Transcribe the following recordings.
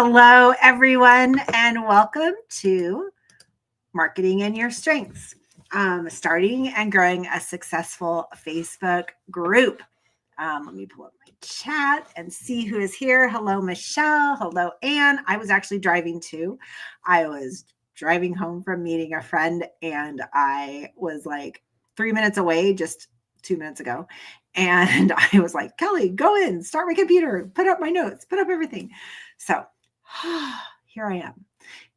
Hello, everyone, and welcome to Marketing and Your Strengths, starting and growing a successful Facebook group. Let me pull up my chat and see who is here. Hello, Michelle. Hello, Anne. I was actually driving too. I was driving home from meeting a friend, and I was like 3 minutes away just 2 minutes ago. And I was like, Kelly, go in, start my computer, put up my notes, put up everything. So here I am.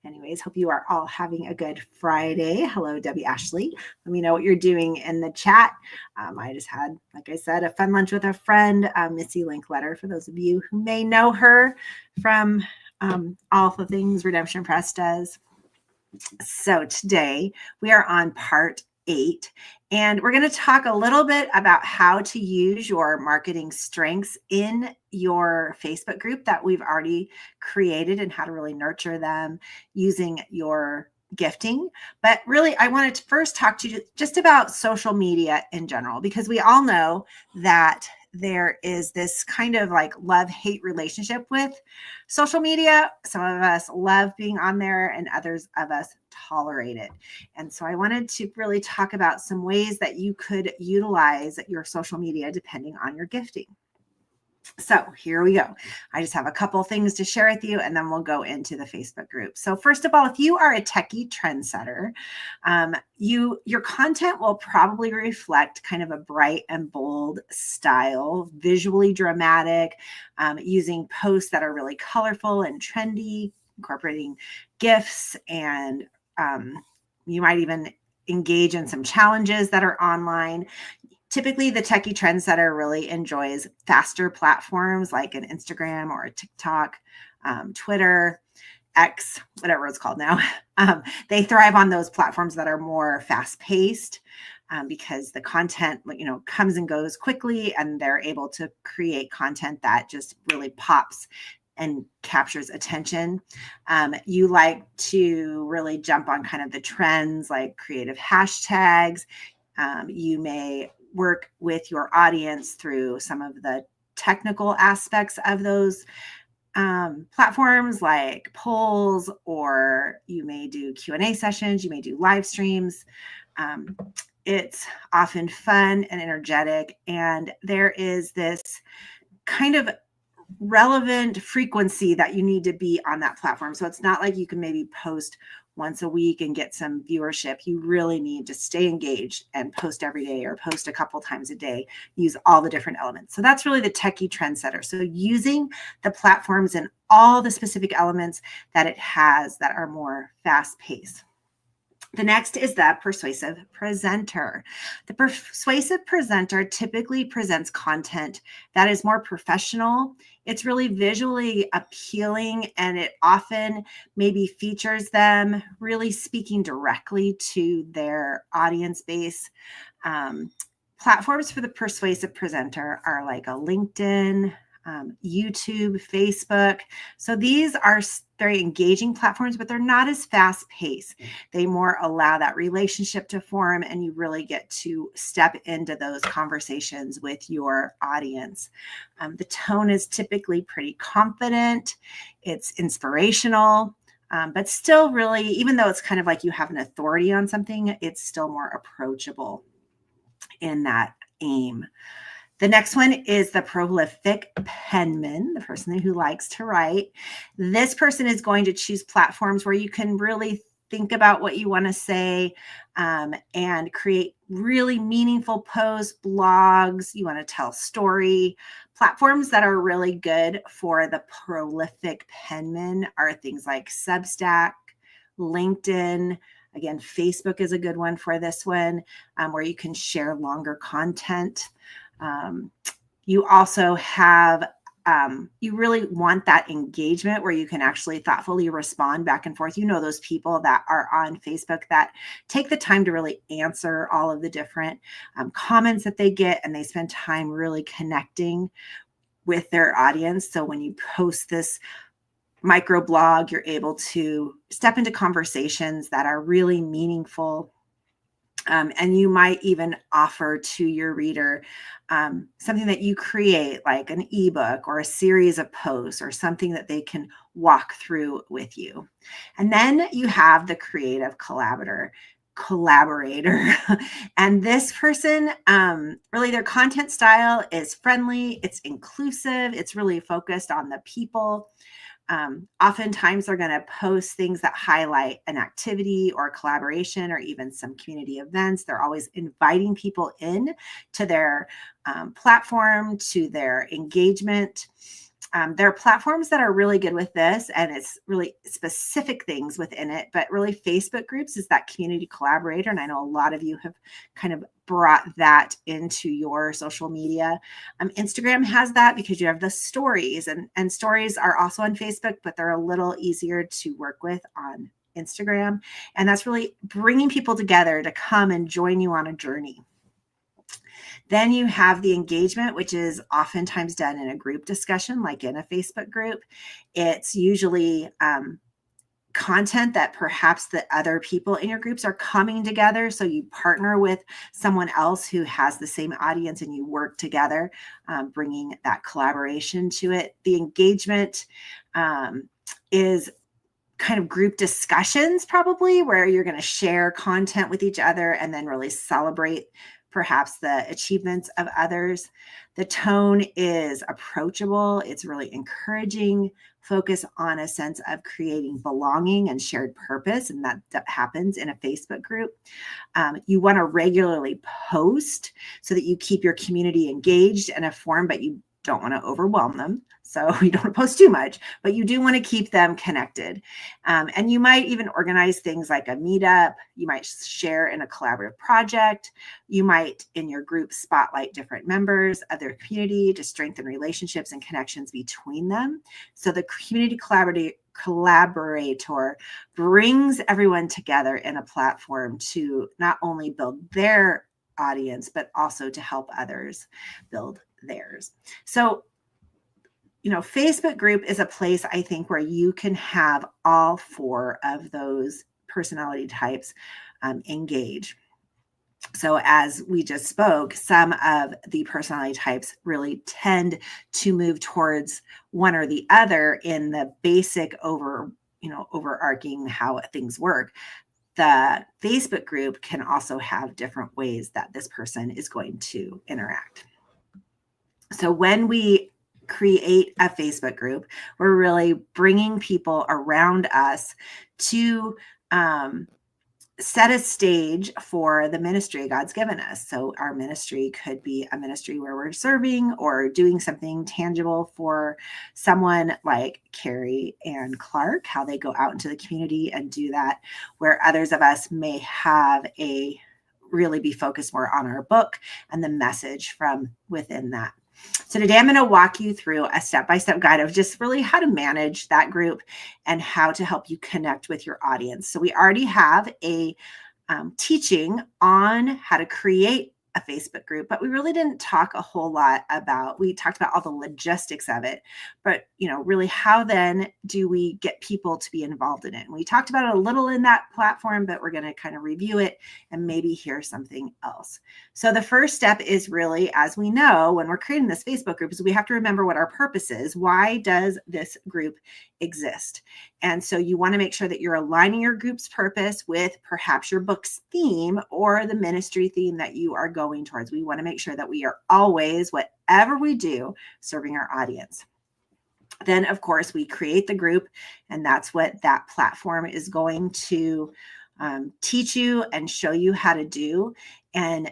Anyways, hope you are all having a good Friday. Hello, Debbie Ashley. Let me know what you're doing in the chat. I just had, like I said, a fun lunch with a friend, Missy Linkletter, for those of you who may know her from all the things Redemption Press does. So today we are on part 8, and we're going to talk a little bit about how to use your marketing strengths in your Facebook group that we've already created and how to really nurture them using your gifting. But really, I wanted to first talk to you just about social media in general, because we all know that there is this kind of like love-hate relationship with social media. Some of us love being on there and others of us tolerate it. And so I wanted to really talk about some ways that you could utilize your social media depending on your gifting. So here we go. I just have a couple things to share with you, and then we'll go into the Facebook group. So first of all, if you are a techie trendsetter, your content will probably reflect kind of a bright and bold style, visually dramatic, using posts that are really colorful and trendy, incorporating GIFs, and you might even engage in some challenges that are online. Typically, the techie trendsetter really enjoys faster platforms like an Instagram or a TikTok, Twitter, X, whatever it's called now. They thrive on those platforms that are more fast-paced because the content, comes and goes quickly, and they're able to create content that just really pops and captures attention. You like to really jump on kind of the trends like creative hashtags. You may work with your audience through some of the technical aspects of those platforms like polls, or you may do Q&A sessions, you may do live streams. It's often fun and energetic, and there is this kind of relevant frequency that you need to be on that platform. So it's not like you can maybe post once a week and get some viewership. You really need to stay engaged and post every day or post a couple times a day, use all the different elements. So that's really the techie trendsetter. So using the platforms and all the specific elements that it has that are more fast paced. The next is the persuasive presenter. The persuasive presenter typically presents content that is more professional. It's really visually appealing, and it often maybe features them really speaking directly to their audience base. Platforms for the persuasive presenter are like a LinkedIn, YouTube, Facebook. So these are very engaging platforms, but they're not as fast paced. They more allow that relationship to form, and you really get to step into those conversations with your audience. The tone is typically pretty confident. It's inspirational, but still really, even though it's kind of like you have an authority on something, it's still more approachable in that aim. The next one is the prolific penman, the person who likes to write. This person is going to choose platforms where you can really think about what you want to say and create really meaningful posts, blogs. You want to tell story. Platforms that are really good for the prolific penman are things like Substack, LinkedIn. Again, Facebook is a good one for this one, where you can share longer content. You also have, you really want that engagement where you can actually thoughtfully respond back and forth. You know, those people that are on Facebook that take the time to really answer all of the different comments that they get, and they spend time really connecting with their audience. So when you post this microblog, you're able to step into conversations that are really meaningful. And you might even offer to your reader something that you create, like an ebook or a series of posts or something that they can walk through with you. And then you have the creative collaborator. And this person, really their content style is friendly, it's inclusive, it's really focused on the people. Oftentimes they're going to post things that highlight an activity or collaboration or even some community events. They're always inviting people in to their platform, to their engagement. There are platforms that are really good with this, and it's really specific things within it, but really Facebook groups is that community collaborator. And I know a lot of you have kind of brought that into your social media. Instagram has that because you have the stories, and stories are also on Facebook, but they're a little easier to work with on Instagram. And that's really bringing people together to come and join you on a journey. Then you have the engagement, which is oftentimes done in a group discussion, like in a Facebook group. It's usually content that perhaps the other people in your groups are coming together. So you partner with someone else who has the same audience and you work together, bringing that collaboration to it. The engagement is kind of group discussions, probably, where you're going to share content with each other and then really celebrate perhaps the achievements of others. The tone is approachable. It's really encouraging, focus on a sense of creating belonging and shared purpose. And that happens in a Facebook group. You want to regularly post so that you keep your community engaged and informed, but you don't want to overwhelm them. So you don't want to post too much, but you do want to keep them connected. And you might even organize things like a meetup. You might share in a collaborative project. You might, in your group, spotlight different members of their community to strengthen relationships and connections between them. So the community collaborator brings everyone together in a platform to not only build their audience, but also to help others build theirs. So, Facebook group is a place, I think, where you can have all four of those personality types engage. So as we just spoke, some of the personality types really tend to move towards one or the other in the basic overarching how things work. The Facebook group can also have different ways that this person is going to interact. So when we create a Facebook group, we're really bringing people around us to set a stage for the ministry God's given us. So our ministry could be a ministry where we're serving or doing something tangible for someone like Carrie and Clark, how they go out into the community and do that, where others of us may have really be focused more on our book and the message from within that. So today I'm going to walk you through a step-by-step guide of just really how to manage that group and how to help you connect with your audience. So we already have a teaching on how to create a Facebook group, but we really didn't talk a whole lot about, we talked about all the logistics of it, but really how then do we get people to be involved in it? And we talked about it a little in that platform, but we're going to kind of review it and maybe hear something else. So the first step is really, as we know, when we're creating this Facebook group, is we have to remember what our purpose is. Why does this group exist? And so you want to make sure that you're aligning your group's purpose with perhaps your book's theme or the ministry theme that you are going towards. We want to make sure that we are always, whatever we do, serving our audience. Then, of course, we create the group, and that's what that platform is going to teach you and show you how to do. And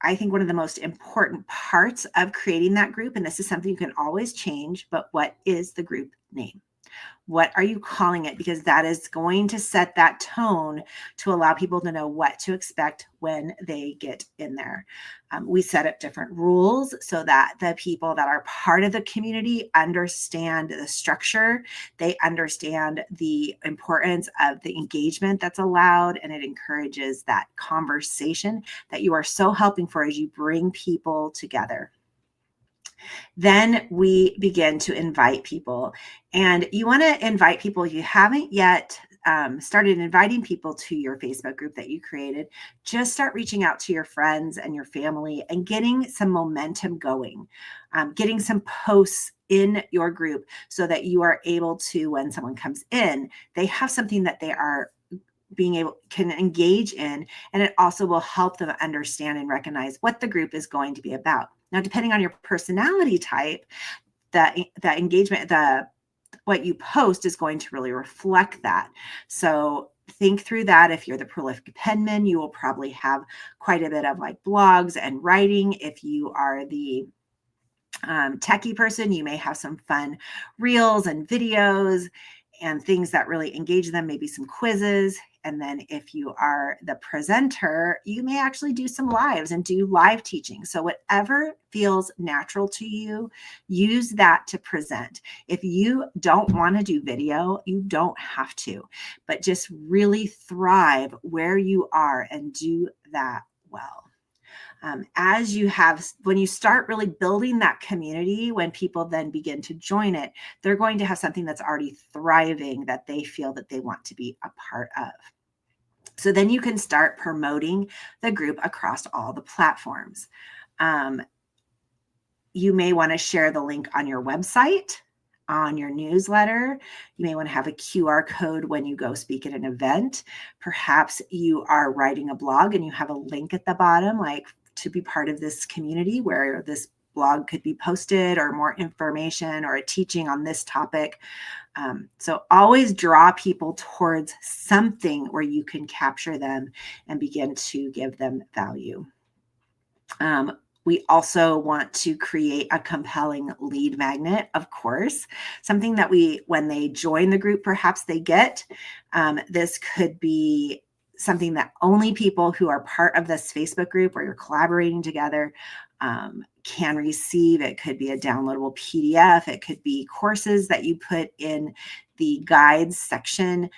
I think one of the most important parts of creating that group, and this is something you can always change, but what is the group name? What are you calling it? Because that is going to set that tone to allow people to know what to expect when they get in there. We set up different rules so that the people that are part of the community understand the structure. They understand the importance of the engagement that's allowed, and it encourages that conversation that you are so helping for as you bring people together. Then we begin to invite people, and you want to invite people. If you haven't yet started inviting people to your Facebook group that you created, just start reaching out to your friends and your family and getting some momentum going, getting some posts in your group so that you are able to, when someone comes in, they have something that they are can engage in, and it also will help them understand and recognize what the group is going to be about. Now, depending on your personality type, that engagement, what you post is going to really reflect that. So think through that. If you're the prolific penman, you will probably have quite a bit of like blogs and writing. If you are the techie person, you may have some fun reels and videos and things that really engage them, maybe some quizzes. And then if you are the presenter, you may actually do some lives and do live teaching. So whatever feels natural to you, use that to present. If you don't want to do video, you don't have to, but just really thrive where you are and do that well. When you start really building that community, when people then begin to join it, they're going to have something that's already thriving that they feel that they want to be a part of. So then you can start promoting the group across all the platforms. You may want to share the link on your website, on your newsletter. You may want to have a QR code when you go speak at an event. Perhaps you are writing a blog and you have a link at the bottom, like to be part of this community where this blog could be posted, or more information or a teaching on this topic. So always draw people towards something where you can capture them and begin to give them value. We also want to create a compelling lead magnet, of course, something that when they join the group, perhaps they get. This could be something that only people who are part of this Facebook group where you're collaborating together can receive. It could be a downloadable PDF. It could be courses that you put in the guides section.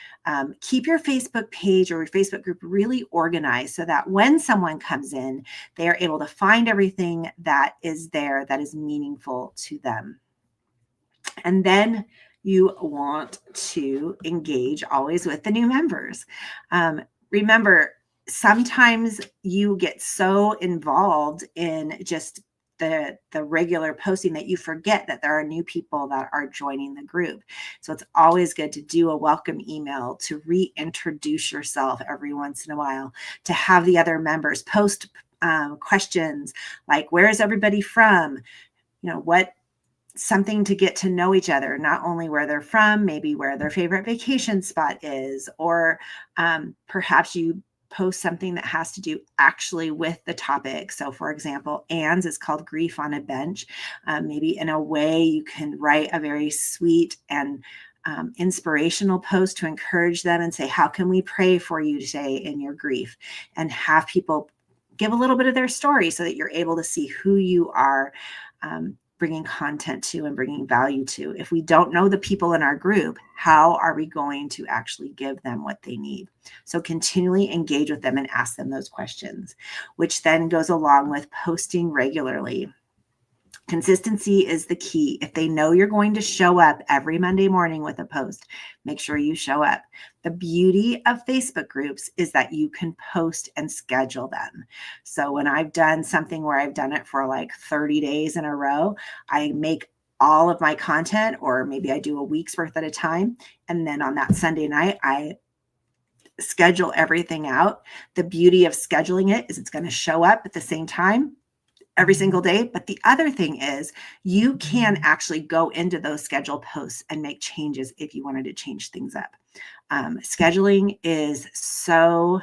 Keep your Facebook page or your Facebook group really organized so that when someone comes in, they are able to find everything that is there that is meaningful to them. And then you want to engage always with the new members. Remember, sometimes you get so involved in just the regular posting that you forget that there are new people that are joining the group. So it's always good to do a welcome email, to reintroduce yourself every once in a while, to have the other members post questions like, where is everybody from? Something to get to know each other, not only where they're from, maybe where their favorite vacation spot is, or perhaps you post something that has to do actually with the topic. So for example, Anne's is called Grief on a Bench. Maybe in a way you can write a very sweet and inspirational post to encourage them and say, how can we pray for you today in your grief? And have people give a little bit of their story so that you're able to see who you are bringing content to and bringing value to. If we don't know the people in our group, how are we going to actually give them what they need? So continually engage with them and ask them those questions, which then goes along with posting regularly. Consistency is the key. If they know you're going to show up every Monday morning with a post, make sure you show up. The beauty of Facebook groups is that you can post and schedule them. So when I've done something where I've done it for like 30 days in a row, I make all of my content, or maybe I do a week's worth at a time. And then on that Sunday night, I schedule everything out. The beauty of scheduling it is it's going to show up at the same time every single day. But the other thing is you can actually go into those scheduled posts and make changes if you wanted to change things up. Scheduling is so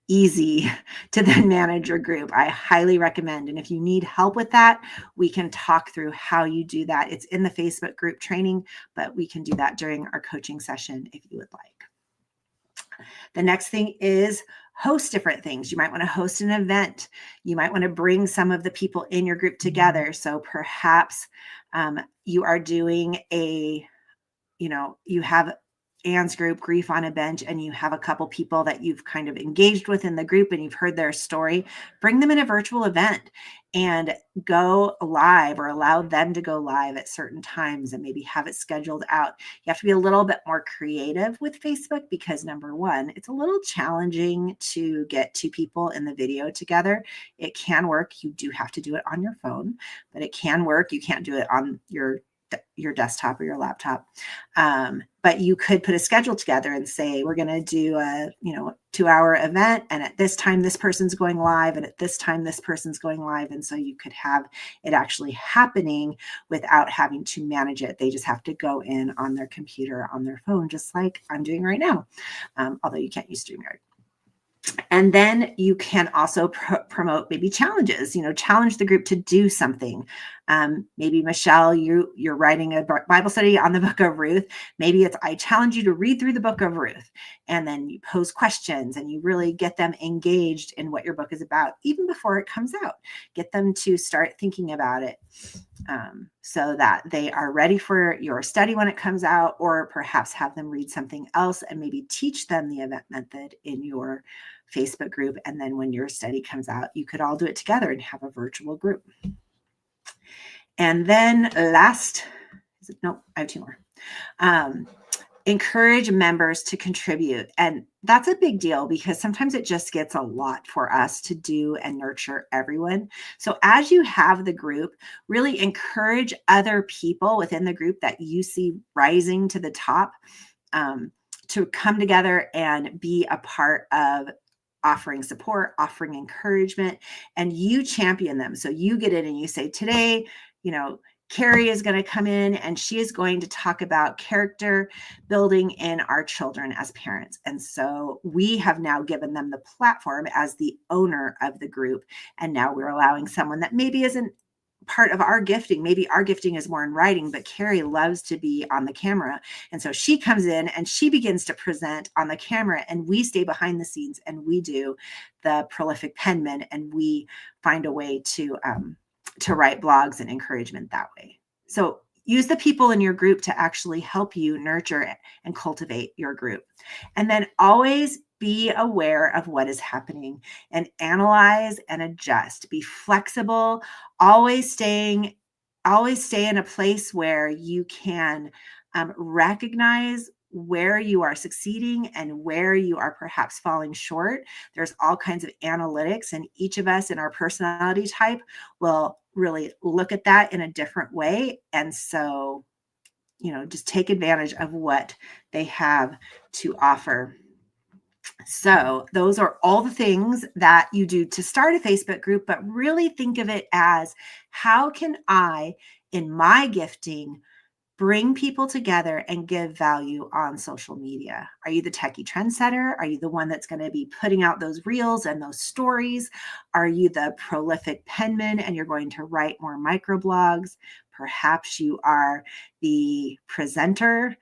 easy to then manage your group. I highly recommend. And if you need help with that, we can talk through how you do that. It's in the Facebook group training, but we can do that during our coaching session if you would like. The next thing is host different things. You might want to host an event. You might want to bring some of the people in your group together. So perhaps you are doing you have Anne's group, Grief on a Bench, and you have a couple people that you've kind of engaged with in the group and you've heard their story. Bring them in a virtual event and go live, or allow them to go live at certain times and maybe have it scheduled out. You have to be a little bit more creative with Facebook because, number one, it's a little challenging to get two people in the video together. It can work. You do have to do it on your phone, but it can work. You can't do it on your your desktop or your laptop. But you could put a schedule together and say, we're going to do a 2-hour event, and at this time this person's going live, and at this time this person's going live. And so you could have it actually happening without having to manage it. They just have to go in on their computer, on their phone, just like I'm doing right now, although you can't use StreamYard. And then you can also promote maybe challenges, challenge the group to do something. Maybe Michelle, you're writing a Bible study on the book of Ruth. Maybe it's, I challenge you to read through the book of Ruth, and then you pose questions and you really get them engaged in what your book is about, even before it comes out. Get them to start thinking about it so that they are ready for your study when it comes out, or perhaps have them read something else and maybe teach them the event method in your Facebook group. And then when your study comes out, you could all do it together and have a virtual group. And then I have 2 more. Encourage members to contribute. And that's a big deal because sometimes it just gets a lot for us to do and nurture everyone. So as you have the group, really encourage other people within the group that you see rising to the top to come together and be a part of offering support, offering encouragement, and you champion them. So you get in and you say, today, Carrie is going to come in and she is going to talk about character building in our children as parents. And so we have now given them the platform as the owner of the group. And now we're allowing someone that maybe isn't part of our gifting. Maybe our gifting is more in writing, but Carrie loves to be on the camera. And so she comes in and she begins to present on the camera, and we stay behind the scenes and we do the prolific penman, and we find a way to write blogs and encouragement that way. So use the people in your group to actually help you nurture and cultivate your group. And then always be aware of what is happening and analyze and adjust. Be flexible, always stay in a place where you can recognize where you are succeeding and where you are perhaps falling short. There's all kinds of analytics, and each of us in our personality type will really look at that in a different way. And so, just take advantage of what they have to offer. So those are all the things that you do to start a Facebook group, but really think of it as, how can I, in my gifting, bring people together and give value on social media? Are you the techie trendsetter? Are you the one that's going to be putting out those reels and those stories? Are you the prolific penman and you're going to write more microblogs? Perhaps you are the presenter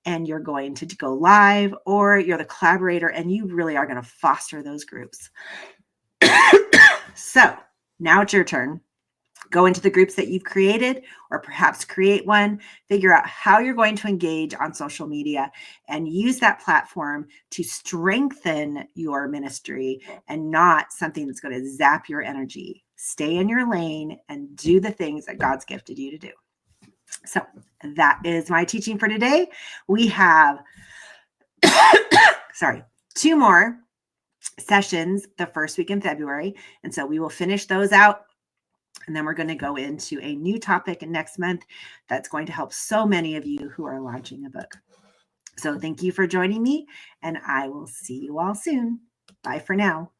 and you're going to go live, or you're the collaborator and you really are going to foster those groups. So now it's your turn. Go into the groups that you've created, or perhaps create one, figure out how you're going to engage on social media, and use that platform to strengthen your ministry and not something that's going to zap your energy. Stay in your lane and do the things that God's gifted you to do. So that is my teaching for today. We have, 2 more sessions the first week in February. And so we will finish those out. And then we're going to go into a new topic next month that's going to help so many of you who are launching a book. So thank you for joining me, and I will see you all soon. Bye for now.